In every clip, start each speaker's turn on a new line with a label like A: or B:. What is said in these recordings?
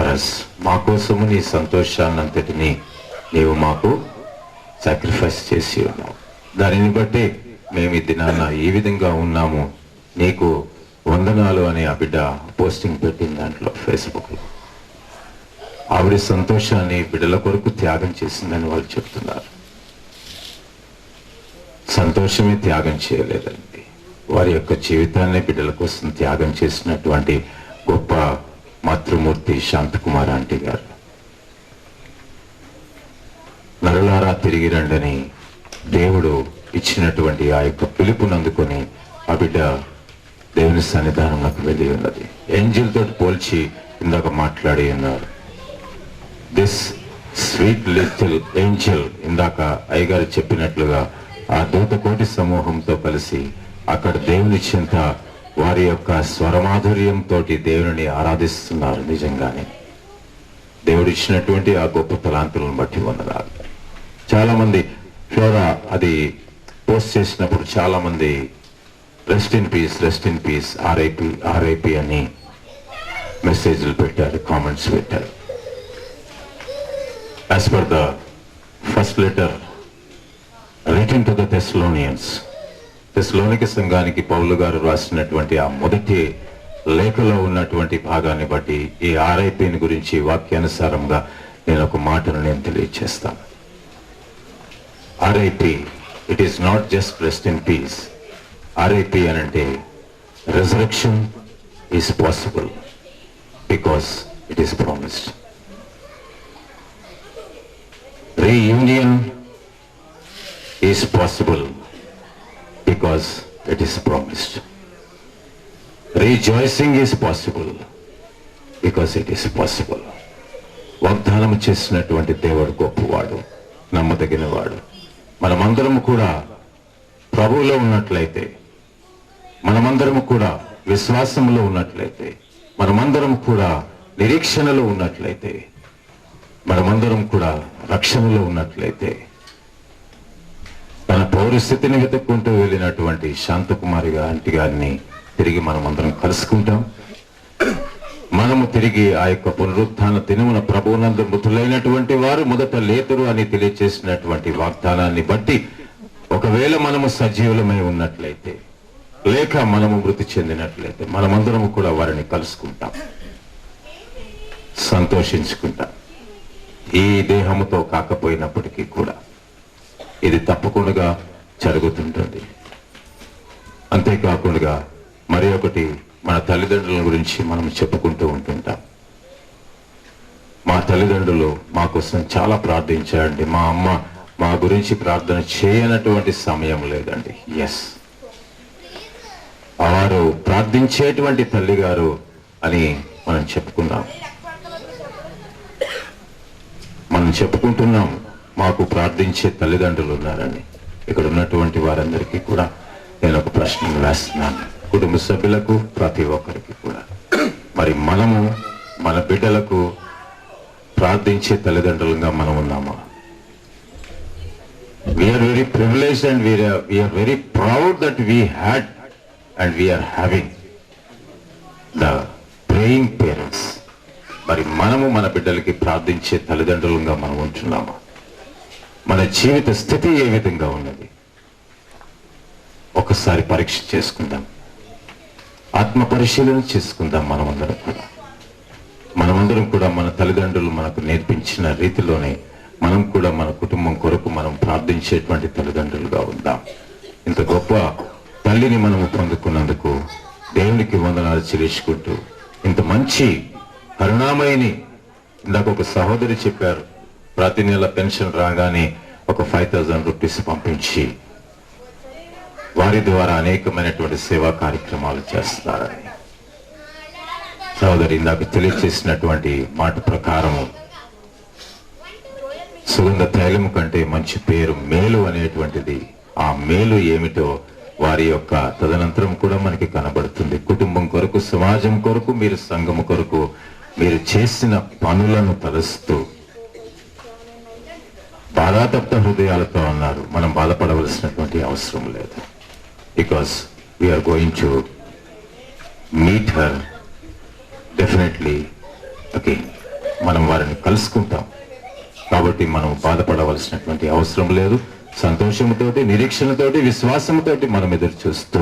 A: ఫరస్, మా కోసము నీ సంతోషాన్నంతటినీ నీవు మాకు సాక్రిఫైస్ చేసి ఉన్నావు. దానిని బట్టి మేము ఈ దినాన ఈ విధంగా ఉన్నాము, నీకు వందనాలు అని ఆ బిడ్డ పోస్టింగ్ పెట్టింది దాంట్లో ఫేస్బుక్లో. ఆవిడ సంతోషాన్ని బిడ్డల కొరకు త్యాగం చేసిందని వాళ్ళు చెప్తున్నారు. సంతోషమే త్యాగం చేయలేదండి, వారి యొక్క జీవితాన్ని బిడ్డల కోసం త్యాగం చేసినటువంటి గొప్ప మాతృమూర్తి శాంతకుమార్ ఆంటీ గారు. నరులారా తిరిగి రండని దేవుడు ఇచ్చినటువంటి ఆ యొక్క పిలుపుని అందుకొని ఆ బిడ్డ దేవుని సన్నిధానంలోకి వెళ్ళి ఉన్నది. ఏంజిల్ తోటి పోల్చి ఇందాక మాట్లాడి ఉన్నారు. దిస్ స్వీట్ లిటిల్ ఏంజల్, ఇందాక అయ్యగారు చెప్పినట్లుగా ఆ దూతకోటి సమూహంతో కలిసి అక్కడ దేవుని చెంత వారి యొక్క స్వరమాధుర్యంతో దేవుని ఆరాధిస్తున్నారు. నిజంగానే దేవుడు ఇచ్చినటువంటి ఆ గొప్ప తలాంతులను బట్టి వందనాలు. చాలా మంది ఫ్లోరా అది పోస్ట్ చేసినప్పుడు చాలా మంది రెస్ట్ ఇన్ పీస్ ఆర్ఐపి అని మెసేజ్లు పెట్టారు, కామెంట్స్ పెట్టారు. As per the first letter written to the Thessalonica సంఘానికి పౌలు గారు రాసినటువంటి ఆ మొదటి లేఖలో ఉన్నటువంటి భాగాన్ని బట్టి ఈ ఆర్ఐపిని గురించి వాక్యానుసారంగా నేను ఒక మాటను నేను తెలియజేస్తాను. RIP, it is not just rest in peace. RIP అని అంటే resurrection is possible because it is promised. Reunion is possible because it is promised. Rejoicing is possible because it is possible. వాగ్దానం చేసినటువంటి దేవుడు గొప్పవాడు, నమ్మదగినవాడు. మనమందరము కూడా ప్రభువులో ఉన్నట్లయితే, మనమందరము కూడా విశ్వాసంలో ఉన్నట్లయితే, మనమందరం కూడా నిరీక్షణలో ఉన్నట్లయితే, మనమందరం కూడా రక్షణలో ఉన్నట్లయితే, తన పౌరస్థితిని వెతుక్కుంటూ వెళ్ళినటువంటి శాంతకుమారి ఆంటీ గారిని తిరిగి మనమందరం కలుసుకుంటాం. మనము తిరిగి ఆ యొక్క పునరుత్థాన దినమున ప్రభువునందు మృతులైనటువంటి వారు మొదట లేతురు అని తెలియజేసినటువంటి వాగ్దానాన్ని బట్టి ఒకవేళ మనము సజీవులమై ఉన్నట్లయితే లేక మనము మృతి చెందినట్లయితే మనమందరము కూడా వారిని కలుసుకుంటాం, సంతోషించుకుంటాం. ఈ దేహముతో కాకపోయినప్పటికీ కూడా ఇది తప్పకుండా జరుగుతుంటుంది. అంతేకాకుండా మరి ఒకటి, మన తల్లిదండ్రుల గురించి మనం చెప్పుకుంటూ ఉంటుంటాం. మా తల్లిదండ్రులు మా కోసం చాలా ప్రార్థించారండి, మా అమ్మ మా గురించి ప్రార్థన చేయనటువంటి సమయం లేదండి. ఎస్, వారు ప్రార్థించేటువంటి తల్లి గారు అని మనం చెప్పుకుంటున్నాం. మాకు ప్రార్థించే తల్లిదండ్రులు ఉన్నారని. ఇక్కడ ఉన్నటువంటి వారందరికీ కూడా నేను ఒక ప్రశ్న వేస్తున్నాను, కుటుంబ సభ్యులకు, ప్రతి ఒక్కరికి కూడా. మరి మనము మన బిడ్డలకు ప్రార్థించే తల్లిదండ్రులుగా మనం ఉన్నామా? We are very privileged and we are very proud that we had and we are having the praying parents. మరి మనము మన బిడ్డలకి ప్రార్థించే తల్లిదండ్రులుగా మనం ఉంటున్నామా? మన జీవిత స్థితి ఏ విధంగా ఉన్నది? ఒకసారి పరీక్ష చేసుకుందాం, ఆత్మ పరిశీలన చేసుకుందాం. మనమందరం కూడా మన తల్లిదండ్రులు మనకు నేర్పించిన రీతిలోనే మనం కూడా మన కుటుంబం కొరకు మనం ప్రార్థించేటువంటి తల్లిదండ్రులుగా ఉందాం. ఇంత గొప్ప తల్లిని మనము పొందుకున్నందుకు దేవునికి వందనాలు చెల్లించుకుంటూ, ఇంత మంచి కరుణామయిని, ఇందాక ఒక సహోదరి చెప్పారు, ప్రతి నెల పెన్షన్ రాగానే ఒక 5,000 రూపీస్ పంపించి వారి ద్వారా అనేకమైనటువంటి సేవా కార్యక్రమాలు చేస్తున్నారని. సహోదరి ఇందాక తెలియజేసినటువంటి మాట ప్రకారము సుగంధ తైలము కంటే మంచి పేరు మేలు అనేటువంటిది, ఆ మేలు ఏమిటో వారి యొక్క తదనంతరం కూడా మనకి కనబడుతుంది. కుటుంబం కొరకు, సమాజం కొరకు, మీరు సంఘము కొరకు మీరు చేసిన పనులను తలుస్తూ బాధాతప్త హృదయాలతో అన్నారు. మనం బాధపడవలసినటువంటి అవసరం లేదు. Because we are going to meet her definitely again. మనం వారిని కలుసుకుంటాం. కాబట్టి మనం బాధపడవలసినటువంటి అవసరం లేదు. సంతోషంతోటి, నిరీక్షణతోటి, విశ్వాసంతోటి మనం ఎదురు చూస్తూ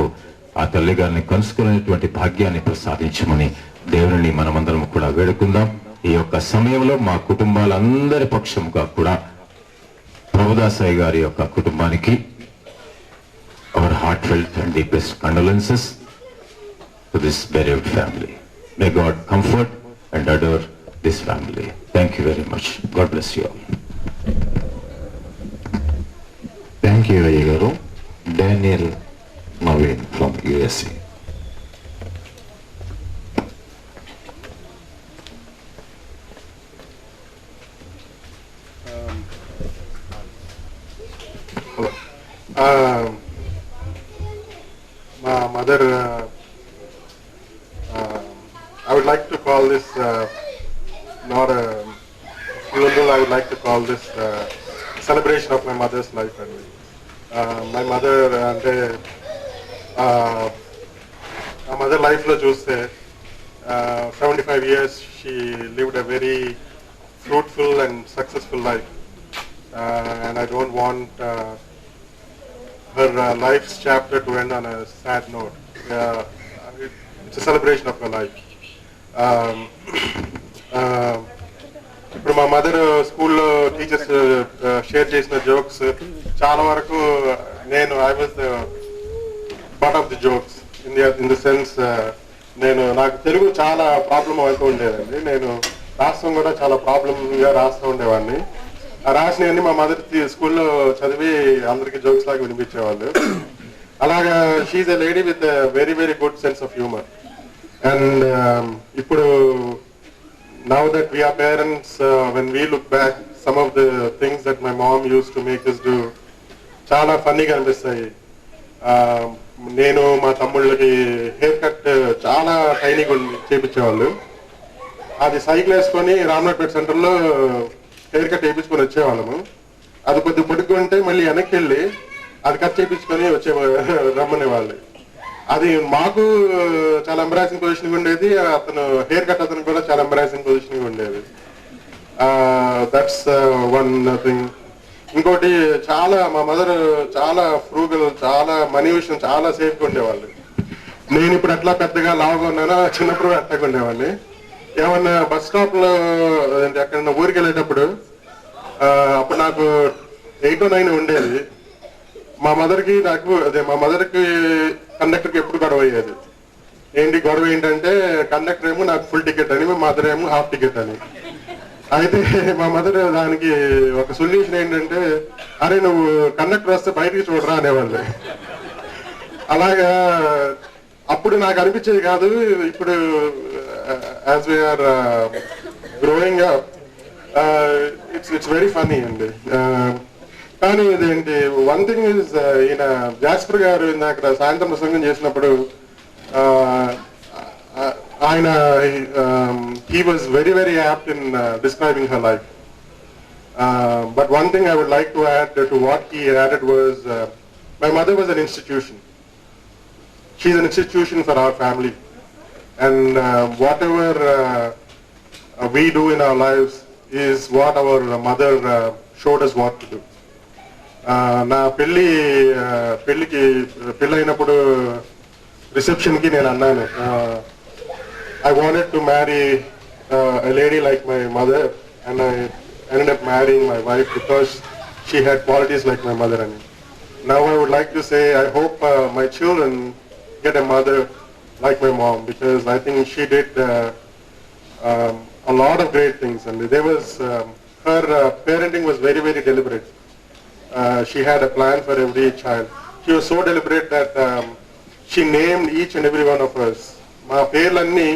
A: ఆ తల్లి గారిని కలుసుకునేటువంటి భాగ్యాన్ని ప్రసాదించమని దేవుని మనమందరం కూడా వేడుకుందాం. ఈ యొక్క సమయంలో మా కుటుంబాలందరి పక్షముగా కూడా ప్రభుదాసాయి గారి యొక్క కుటుంబానికి our heartfelt and deepest condolences to this bereaved family. May God comfort and adore this family. Thank you very much. God bless you all.
B: Thank you, Ayagaru. Daniel Naveen from USA.
C: My mother, I would like to call this not a funeral. I would like to call this celebration of my mother's life. My mother and my mother life lo chuste 75 years she lived a very fruitful and successful life, and I don't want her life's chapter to end on a sad note. It's a celebration of her life. ఇప్పుడు మా mother స్కూల్లో teachers share చేసిన jokes చాలా వరకు నేను I was the part of the jokes in the sense నాకు తెలుగు చాలా problem అవుతూ ఉండేదండి. నేను రాష్ట్రం కూడా చాలా ప్రాబ్లంగా రాస్తూ ఉండేవాడిని. ఆ రాసినవన్నీ మా మదర్ స్కూల్లో చదివి అందరికి జోక్స్ లాగా వినిపించేవాళ్ళు. అలాగా she's a lady with very very good sense of humour. And ఇప్పుడు now that we are parents, when we look back, some of the things that my mom used to make us do చాలా ఫన్నీగా అనిపిస్తాయి. నేను మా తమ్ముళ్ళకి hair cut చాలా టైనీగా చేయించేవాళ్ళు. అది cycle వేసుకొని రామనాథపేట సెంటర్లో హెయిర్ కట్ వేయించుకొని వచ్చేవాళ్ళము. అది కొద్దిగా పొడుగుంటే మళ్ళీ వెనక్కి వెళ్ళి అది కట్ చేయించుకొని రమ్మనేవాళ్ళు. అది మాకు చాలా ఎంబరాసింగ్ పొజిషన్ ఉండేది. అతను హెయిర్ కట్ అతను కూడా చాలా ఎంబరాసింగ్ పొజిషన్ ఉండేది. That's one thing. ఇంకోటి చాలా మా మదర్ చాలా ఫ్రూగల్, చాలా మనీ విషయం చాలా సేఫ్గా ఉండేవాళ్ళు. నేను ఇప్పుడు ఎట్లా పెద్దగా లావుగా ఉన్నానో చిన్నప్పుడు అట్లాగా ఉండేవాడిని. ఏమన్నా బస్ స్టాప్లో ఎక్కడన్నా ఊరికి వెళ్ళేటప్పుడు అప్పుడు నాకు 8 or 9 ఉండేది. మా మదర్కి కండక్టర్కి ఎప్పుడు గొడవ అయ్యేది. ఏంటి గొడవ ఏంటంటే కండక్టర్ ఏమో నాకు ఫుల్ టికెట్ అని, మా మదర్ ఏమో హాఫ్ టికెట్ అని. అయితే మా మదర్ దానికి ఒక సొల్యూషన్ ఏంటంటే, అరే నువ్వు కండక్టర్ వస్తే బయటికి చూడరా అనేవాళ్ళు. అలాగా అప్పుడు నాకు అనిపించేది కాదు. ఇప్పుడు as we are growing up it's very funny అండి. కానీ ఇదేంటి వన్ థింగ్ ఇస్, ఈయన జాస్పర్ గారు ఇందాక సాయంత్రం ప్రసంగం చేసినప్పుడు ఆయన he was very very apt in describing her life. But one thing I would like to add to what he added was, my mother was an institution. She's an institution for our family, and whatever we do in our lives is what our mother showed us what to do. నా పెళ్ళికి అయినప్పుడు రిసెప్షన్కి నేను అన్నాను, I wanted to marry a lady like my mother, and I ended up marrying my wife because she had qualities like my mother. And now I would like to say I hope my children get a mother like my mom, because I think she did a lot of great things, and there was her parenting was very very deliberate. She had a plan for every child. She was so deliberate that she named each and every one of us. Ma perlanni,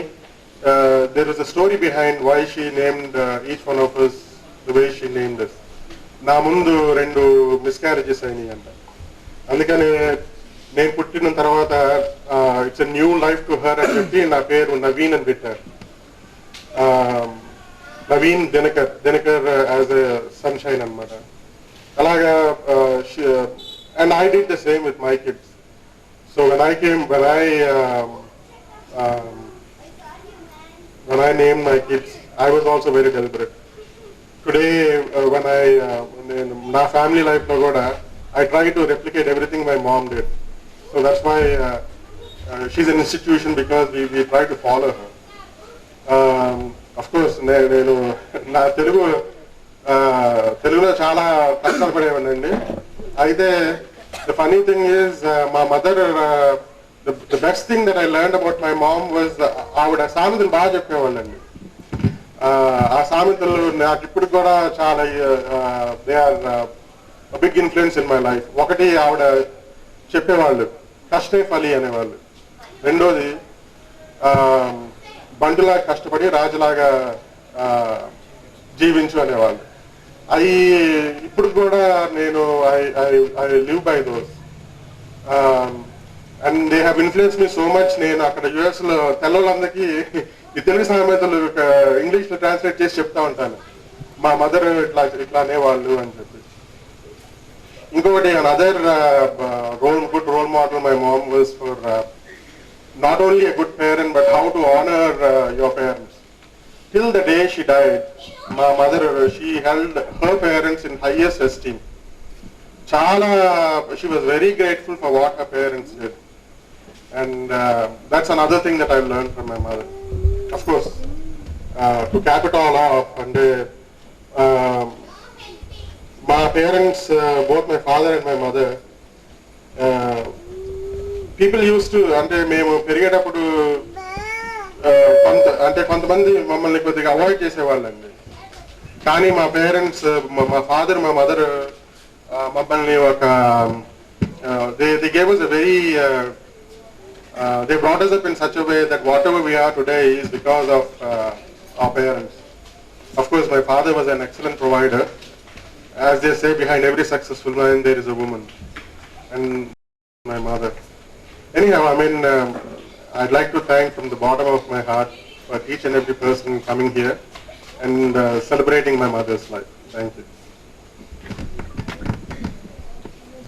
C: there was a story behind why she named each one of us the way she named us. Na mundu 2 miscarriages ayini anta. Andukane నేను పుట్టిన తర్వాత it's a new life to her అని చెప్పి నా పేరు నవీన్ అని పెట్టారు. Naveen Dinakar as a sunshine అనమాట. అలాగా and I did the same with my kids. So when I named my kids, I was also very deliberate. Today, when నా ఫ్యామిలీ లైఫ్లో కూడా I try to replicate everything my mom did. So that's why she's an institution because we try to follow her. Of course, నేను నా తెలుగులో చాలా కష్టాలు పడేవాడినండి. అయితే the funny thing is, my mother, the best thing that I learned about my mom was ఆవిడ సామెతలు బాగా చెప్పేవాళ్ళండి. ఆ సామెతలు నాకు ఇప్పుడు కూడా చాలా they are big influence in my life. ఒకటి ఆవిడ చెప్పేవాళ్ళు కష్టే ఫలి అనేవాళ్ళు. రెండోది బంటులాగా కష్టపడి రాజులాగా జీవించు అనేవాళ్ళు. అవి ఇప్పుడు కూడా నేను I live by those and they have influence me so much. నేను అక్కడ యుఎస్ లో తెల్లవాళ్ళందరికీ ఈ తెలుగు సామెతలు ఇంగ్లీష్ లో ట్రాన్స్లేట్ చేసి చెప్తా ఉంటాను. మా మదర్ ఇట్లా అనేవాళ్ళు అని చెప్పి. ఇంకొకటి another good role model my mom was for not only a good parent but how to honor your parents. Till the day she died, my mother, she held her parents in highest esteem. She was very grateful for what her parents did. And that's another thing that I learned from my mother. Of course, to cap it all off, and my parents, both my father and my mother, people used to, అంటే మేము పెరిగేటప్పుడు కొంతమంది మమ్మల్ని కొద్దిగా avoid చేసేవాళ్ళండి. కానీ మా parents, మా father, మా mother మమ్మల్ని ఒక they gave us a very they brought us up in such a way that whatever we are today is because of our parents. Of course, my father was an excellent provider. As they say, behind every successful man there is a woman, and my mother. Anyhow, I mean, I'd like to thank from the bottom of my heart for each and every person coming here and celebrating my mother's life. Thank you.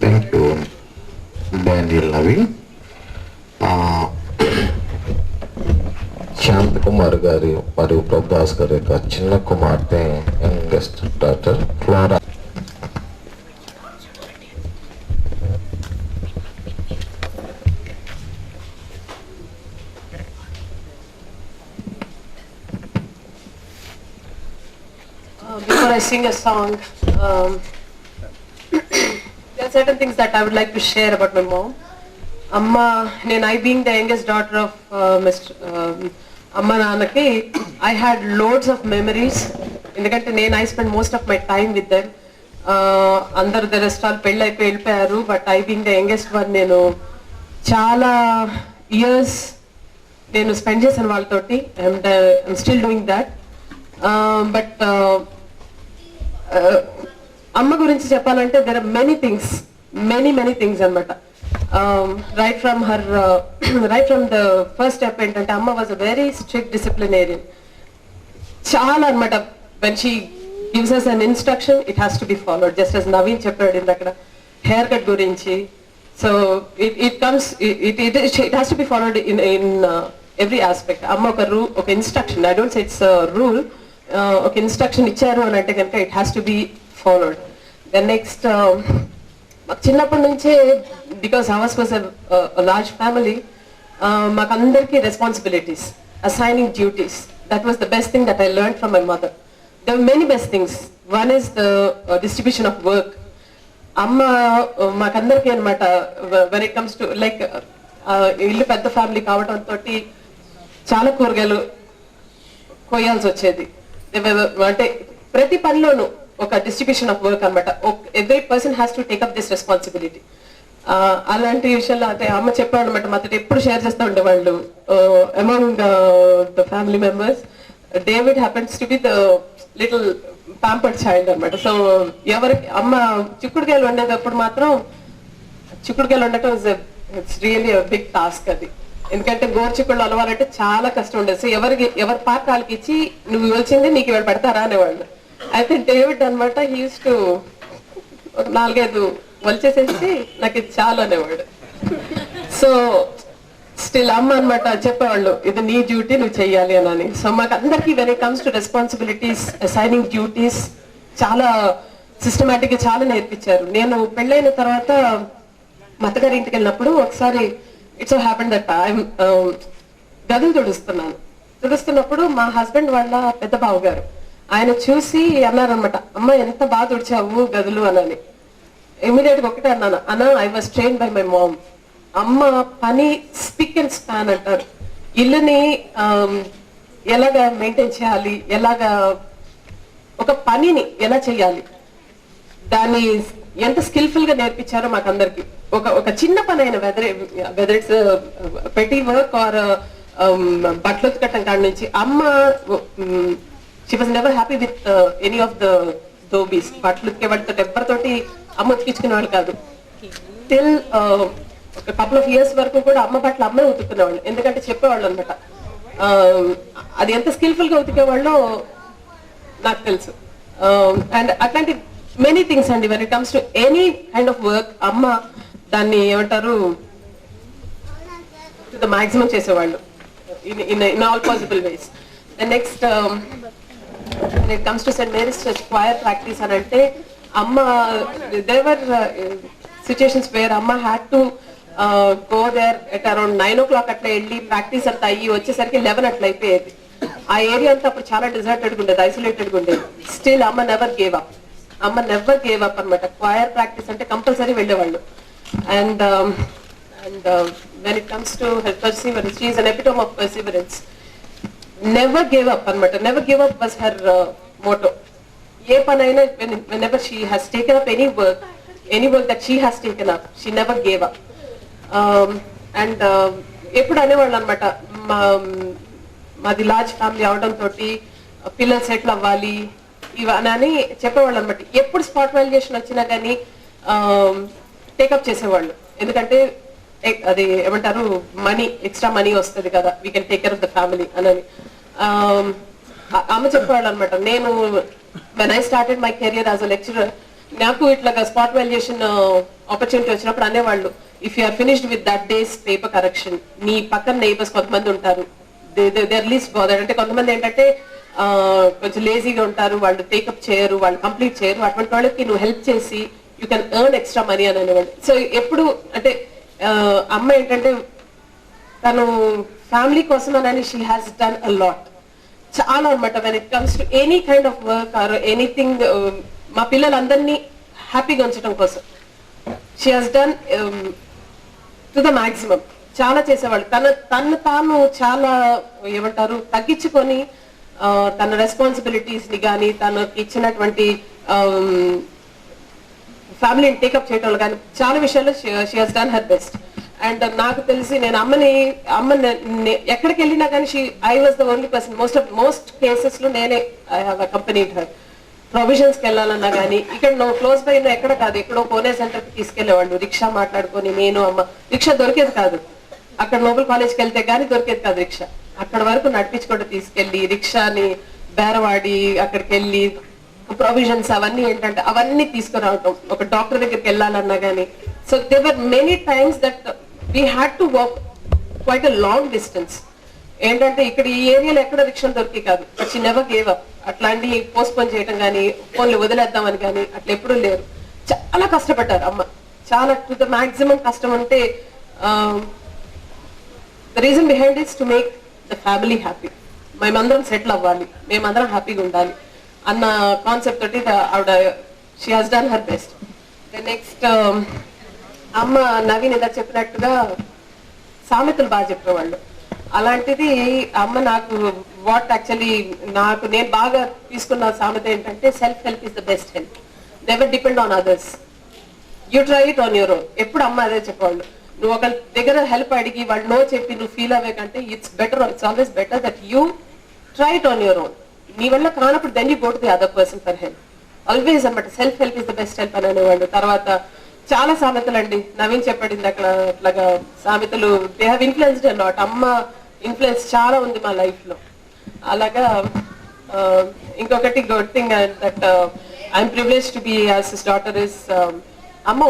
B: Thank you, Daniel Naveen. Shanth Kumar గారి మరియు ప్రభాస్ గారి యొక్క చిన్న కుమార్తె youngest daughter flora.
D: Before I sing a song, there are certain things that I would like to share about my mom. Amma, I being the youngest daughter of Mr. Amma Nanaki, I had loads of memories. ఎందుకంటే I spent most of my time with them. అందరు the rest all పెళ్ళి అయిపోయి వెళ్ళిపోయారు. But I being the youngest one, నేను చాలా years నేను spend చేశాను వాళ్ళతోటి. And I'm still doing that. But అమ్మ గురించి చెప్పాలంటే there are many things అన్నమాట. Right from the first step ఏంటంటే అమ్మ was a very strict disciplinarian. చాలా అన్నమాట. when she gives us an instruction, it has to be followed. Just as Naveen చెప్పాడు ఇందాక హెయిర్ కట్ గురించి. So it has to be followed in every aspect. అమ్మ ఒక instruction, I don't say it's a rule, ఒక instruction ఇచ్చారు అని అంటే కనుక it has to be followed. Then next, మాకు చిన్నప్పటి నుంచే, because hours was a large family, మాకు అందరికీ responsibilities, assigning duties. That was the best thing that I learned from my mother. There were many best things. One is the distribution of work. అమ్మ మాకందరికీ అనమాట, when it comes to like ఇల్లు పెద్ద family కావడంతో చాలా కూరగాయలు కొయ్యాల్సి వచ్చేది. అంటే ప్రతి పనిలోనూ ఒక డిస్ట్రిబ్యూషన్ ఆఫ్ వర్క్ అనమాట. Every person has to take up this responsibility. అలాంటి విషయంలో అంటే అమ్మ చెప్పాడు అనమాట, మాతో ఎప్పుడు షేర్ చేస్తూ ఉండేవాళ్ళు. Among the family members, David happens to be the little pampered child అనమాట. సో ఎవరికి అమ్మ చిక్కుడుకాయలు వండేటప్పుడు మాత్రం, చిక్కుడుకాయలు వండటం ఇట్స్ రియల్లీ బిగ్ టాస్క్ అది. ఎందుకంటే గోరుచిక్కుళ్ళు అలవాలంటే చాలా కష్టం ఉండేది. సో ఎవరి పార్ట్ వాళ్ళకి ఇచ్చి నువ్వు వచ్చింది నీకు ఇవాళ పెడతారా అనేవాళ్ళు. అయితే డేవిడ్ అనమాట, హీ యూస్ టు 4-5 వలిచేసేసి నాకు ఇది చాలు అనేవాడు. సో స్టిల్ అమ్మ అనమాట చెప్పేవాళ్ళు ఇది నీ డ్యూటీ నువ్వు చెయ్యాలి అని. సో మాకు అందరికి when it comes to responsibilities assigning duties చాలా సిస్టమేటిక్ గా చాలా నేర్పించారు. నేను పెళ్ళైన తర్వాత మా అత్తగారి ఇంటికి వెళ్ళినప్పుడు ఒకసారి ఇట్స్ హ్యాపెన్ దట్ ఐఎమ్ గదులు తుడుస్తున్నప్పుడు మా హస్బెండ్ వాళ్ళ పెద్ద బావ గారు ఆయన చూసి అన్నారనమాట, అమ్మ ఎంత బాగా తుడిచావు గదులు అని. ఇమీడియట్ గా ఒకటే అన్నాను, అన్న I was train by my mom. అమ్మ పని స్పిక్ అండ్ స్పాన్ అంటారు. ఇల్లుని ఎలాగా మెయింటైన్ చేయాలి, ఎలాగా ఒక పనిని ఎలా చేయాలి దాన్ని ఎంత స్కిల్ఫుల్ గా నేర్పించారో మాకు అందరికి. ఒక చిన్న పని అయిన whether it's petty work or బట్టలు ఉతకటం కాడ నుంచి అమ్మ she was never happy with any of the dhobis. బట్టలు ఉతికే వాటితో ఎవరితోటి అమ్మ ఉతికించుకునే వాళ్ళు కాదు. టిల్ ఒక కపుల్ ఆఫ్ ఇయర్స్ వరకు కూడా అమ్మ బట్టలు అమ్మే ఉతుక్కునేవాళ్ళు. ఎందుకంటే చెప్పేవాళ్ళు అనమాట అది ఎంత స్కిల్ఫుల్ గా ఉతికేవాళ్ళో నాకు తెలుసు. అండ్ అట్లాంటి మెనీ థింగ్స్ అండి when it comes to any kind of work అమ్మ దాన్ని ఏమంటారు టు ద మాక్సిమం చేసేవాళ్ళు in all possible ways. The next when it comes to St. Mary's Church choir practice అని అంటే అమ్మ there were situations where అమ్మ had to go there at around 9 o'clock అట్లా వెళ్ళి ప్రాక్టీస్ అంతా అయ్యి వచ్చేసరికి 11 అట్లా అయిపోయేది. ఆ ఏరియా అంతా అప్పుడు చాలా డిజర్టెడ్ గా ఉండేది, ఐసోలేటెడ్ గా ఉండేది. స్టిల్ అమ్మ నెవర్ గేవ్ అప్ అనమాట. క్వైర్ ప్రాక్టీస్ అంటే కంపల్సరీ వెళ్ళేవాళ్ళు. And when it comes to her perseverance, she is an epitome of perseverance. Never gave up అనమాట. Never give up was her motto. ఏ పనైనా whenever she has taken up any work that she has taken up, she never gave up. And ఎప్పుడు అనేవాళ్ళు అనమాట, మాది large family అవడం తోటి పిల్లలు settle అవ్వాలి ఇవన్నీ చెప్పేవాళ్ళు అనమాట. ఎప్పుడు స్పాట్ వాల్యుయేషన్ వచ్చినా కానీ టేకప్ చేసేవాళ్ళు. ఎందుకంటే అది ఏమంటారు మనీ, ఎక్స్ట్రా మనీ వస్తుంది కదా, we can take care of the family అని. అమ్మ చెప్పేవాళ్ళు అనమాట. నేను when I started my career as a lecturer నాకు ఇట్లాగా స్పాట్ వాల్యుయేషన్ ఆపర్చునిటీ వచ్చినప్పుడు అనేవాళ్ళు, if you are finished with that day's paper correction, నీ పక్కన నైబర్స్ కొంతమంది ఉంటారు, దే ఆర్ లీస్ట్ బాదర్డ్. అంటే కొంతమంది ఏంటంటే కొంచెం లేజీగా ఉంటారు, వాళ్ళు టేకప్ చేయరు, వాళ్ళు కంప్లీట్ చేయరు. అటువంటి వాళ్ళకి నువ్వు హెల్ప్ చేసి you can earn extra money అని అనేవాళ్ళు. సో ఎప్పుడు అంటే అమ్మ ఏంటంటే తను ఫ్యామిలీ కోసం అని she has done a lot చాలా అనమాట. When it comes to any kind of work or anything మా పిల్లలందరినీ హ్యాపీగా ఉంచడం కోసం she has done to the maximum. చాలా చేసేవాళ్ళు. తను తాను చాలా ఏమంటారు తగ్గించుకొని తన రెస్పాన్సిబిలిటీస్ ని కానీ తనకి ఇచ్చినటువంటి ఫ్యామిలీని టేకప్ చేయడం కానీ చాలా విషయాల్లో she has done her best. And నాకు తెలిసి నేను అమ్మని ఎక్కడికి వెళ్ళినా కానీ I was the only person. Most cases లో నేనే I have accompanied her. Provisions కి వెళ్ళాలన్నా కానీ ఇక్కడ నువ్వు క్లోజ్ బై ఎక్కడ కాదు, ఎక్కడో కోనే సెంటర్ కి తీసుకెళ్లేవాళ్ళు. రిక్షా మాట్లాడుకొని నేను అమ్మ, రిక్షా దొరికేది కాదు అక్కడ, నోబెల్ కాలేజ్కి వెళ్తే గానీ దొరికేది కాదు రిక్షా. అక్కడ వరకు నడిపించుకుంటూ తీసుకెళ్లి రిక్షాని బేరవాడి అక్కడికి వెళ్ళి ప్రొవిజన్స్ అవన్నీ ఏంటంటే అవన్నీ తీసుకురావటం. ఒక డాక్టర్ దగ్గరికి వెళ్ళాలన్నా కానీ. So there many times that we had to walk quite a long distance. ఏంటంటే ఇక్కడ ఈ ఏరియాలో ఎక్కడ రిక్షాలు దొరికి కాదు. But she never gave up. అట్లాంటి పోస్ట్పోన్ చేయటం కానీ ఫోన్లు వదిలేద్దామని కానీ అట్లా ఎప్పుడూ లేరు. చాలా కష్టపడ్డారు అమ్మ, చాలా టు ద మాక్సిమం కష్టం. అంటే the reason behind is to make the family happy. మేమందరం సెటిల్ అవ్వాలి, మేమందరం హ్యాపీగా ఉండాలి అన్న కాన్సెప్ట్ తోటి ఆవిడ she has done her best. Next అమ్మ నవీన్ ఇలా చెప్పినట్టుగా సామెతలు బాగా చెప్పేవాళ్ళు. అలాంటిది అమ్మ నాకు వాట్ యాక్చువల్లీ నేను బాగా తీసుకున్న సామెత ఏంటంటే self help is the best help, never depend on others, you try it on your own. ఎప్పుడు అమ్మ అదే చెప్పేవాళ్ళు. నువ్వు ఒక దగ్గర హెల్ప్ అడిగి వాళ్ళు నో చెప్పి నువ్వు ఫీల్ అవ్వే కంటే it's always better that you try it on your own. నీ వల్ల కానప్పుడు then you go to the other person for help. Always అనమాట self help is the best help అని అనేవాళ్ళు. తర్వాత చాలా సామెతలు అండి నవీన్ చెప్పడింది అక్కడ అట్లాగా సామెతలు they have influenced a lot. అమ్మ ఇన్ఫ్లుయెన్స్ చాలా ఉంది మా లైఫ్ లో. అలాగా ఇంకొకటి good thing that I'm privileged to be as his daughter is అమ్మ